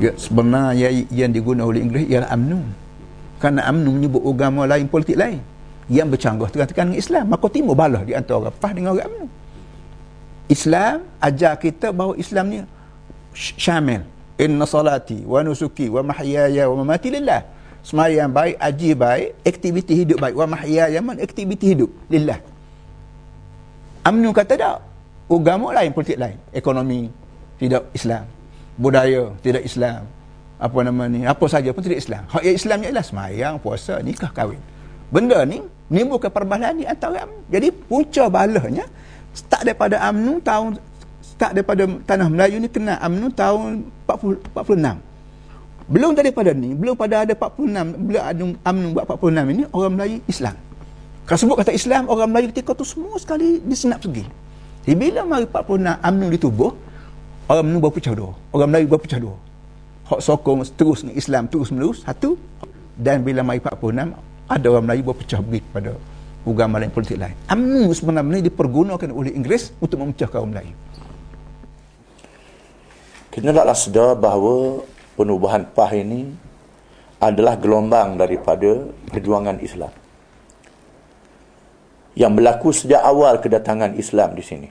Ya, sebenarnya yang digunakan oleh Inggeris ialah UMNO. Kerana UMNO menyebut agama lain, politik lain yang bercanggah tekan-tekan dengan Islam. Maka timbul balah di antara orang PAS dengan orang UMNO. Islam ajar kita bahawa Islam ni syamil. Inna salati wa nusuki wa mahyaya wa mamati lillah. Sembahyang baik, haji baik, aktiviti hidup baik. Wa mahyaya man aktiviti hidup lillah. UMNO kata tak. Agama lain, politik lain. Ekonomi tidak Islam. Budaya tidak Islam. Apa nama ni? Apa saja pun tidak Islam. Hak yang Islamnya ialah sembahyang, puasa, nikah, kahwin. Benda ni menimbulkan perbalahan di antara UMNO. Jadi punca balahnya start daripada UMNO start daripada tanah Melayu ni kena UMNO tahun 46. Belum daripada ni, belum pada ada 46, bila ada UMNO buat 46 ini, orang Melayu Islam. Kalau sebut kata Islam, orang Melayu ketika tu semua sekali disenap segi. Jadi bila mari 46 UMNO ditubuh, orang Melayu berpecah dua. Orang Melayu berpecah dua. Hak sokong terus dengan Islam terus menerus satu, dan bila mari 46 ada orang Melayu berpecah pergi kepada agama lain, politik lain. UMNO sebenarnya dipergunakan oleh Inggeris untuk memecah kaum Melayu. Kita taklah sedar bahawa penubuhan PAS ini adalah gelombang daripada perjuangan Islam yang berlaku sejak awal kedatangan Islam di sini.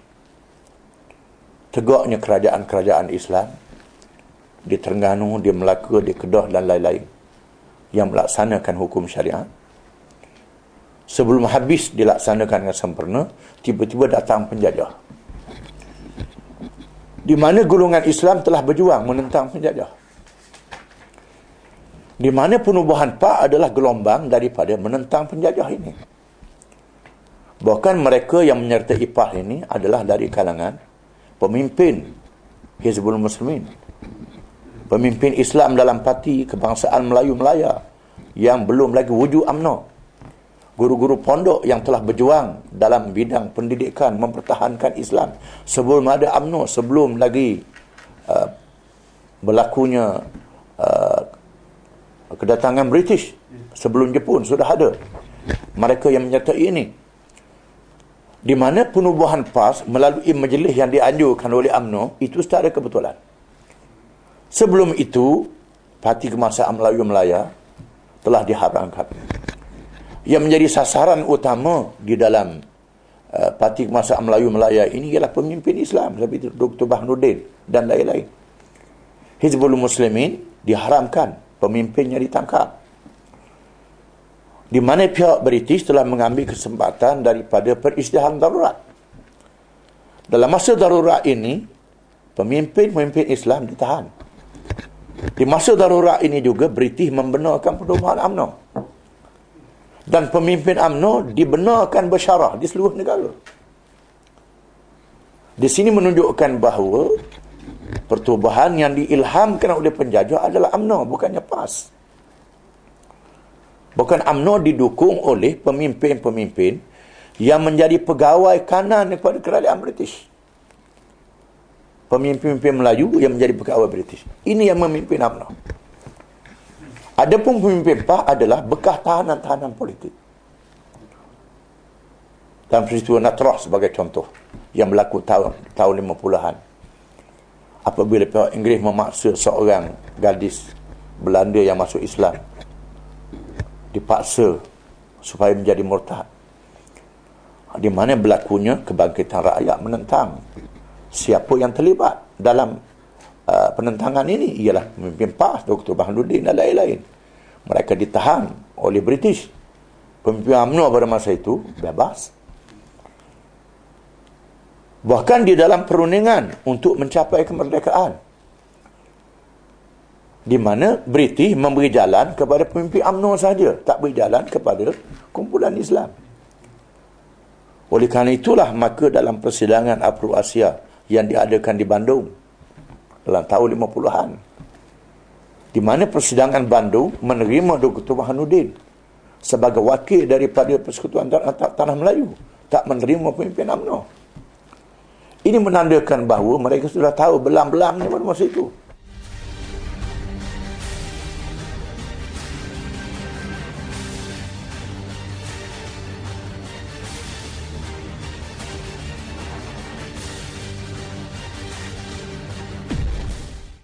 Tegaknya kerajaan-kerajaan Islam di Terengganu, di Melaka, di Kedah dan lain-lain yang melaksanakan hukum syariat. Sebelum habis dilaksanakan dengan sempurna, tiba-tiba datang penjajah. Di mana golongan Islam telah berjuang menentang penjajah. Di mana penubuhan PAS adalah gelombang daripada menentang penjajah ini. Bahkan mereka yang menyertai PAS ini adalah dari kalangan pemimpin Hizbul Muslimin, pemimpin Islam dalam parti kebangsaan Melayu Melaya yang belum lagi wujud UMNO, guru-guru pondok yang telah berjuang dalam bidang pendidikan mempertahankan Islam sebelum ada UMNO, sebelum lagi berlakunya kedatangan British, sebelum Jepun sudah ada mereka yang menyertai ini. Di mana penubuhan PAS melalui majlis yang dianjurkan oleh UMNO itu secara kebetulan. Sebelum itu, Parti Kebangsaan Melayu Melaya telah diharamkan. Yang menjadi sasaran utama di dalam Parti Kebangsaan Melayu Melaya ini ialah pemimpin Islam seperti Dr. Bahanuddin dan lain-lain. Hizbul Muslimin diharamkan, pemimpinnya ditangkap. Di mana pihak British telah mengambil kesempatan daripada peristihaan darurat. Dalam masa darurat ini, pemimpin-pemimpin Islam ditahan. Di masa darurat ini juga, British membenarkan penubuhan UMNO. Dan pemimpin UMNO dibenarkan bersyarah di seluruh negara. Di sini menunjukkan bahawa pertubuhan yang diilhamkan oleh penjajah adalah UMNO, bukannya PAS. Bukan UMNO didukung oleh pemimpin-pemimpin yang menjadi pegawai kanan kepada kerajaan British. Pemimpin-pemimpin Melayu yang menjadi pegawai British. Ini yang memimpin UMNO. Adapun pemimpin PAS adalah bekas tahanan-tahanan politik. Dalam peristiwa Natrah sebagai contoh yang berlaku tahun 50-an. Apabila pihak Inggeris memaksa seorang gadis Belanda yang masuk Islam, dipaksa supaya menjadi murtad. Di mana berlakunya kebangkitan rakyat menentang siapa yang terlibat dalam penentangan ini ialah pemimpin PAS, Dr. Bahanuddin dan lain-lain. Mereka ditahan oleh British. Pemimpin UMNO pada masa itu bebas. Bahkan di dalam perundingan untuk mencapai kemerdekaan, di mana British memberi jalan kepada pemimpin UMNO saja, tak beri jalan kepada kumpulan Islam. Oleh kerana itulah maka dalam persidangan Afro-Asia yang diadakan di Bandung dalam tahun 50-an, di mana persidangan Bandung menerima Dr. Bahanuddin sebagai wakil daripada Persekutuan Tanah Melayu, tak menerima pemimpin UMNO. Ini menandakan bahawa mereka sudah tahu belang-belangnya pada masa itu.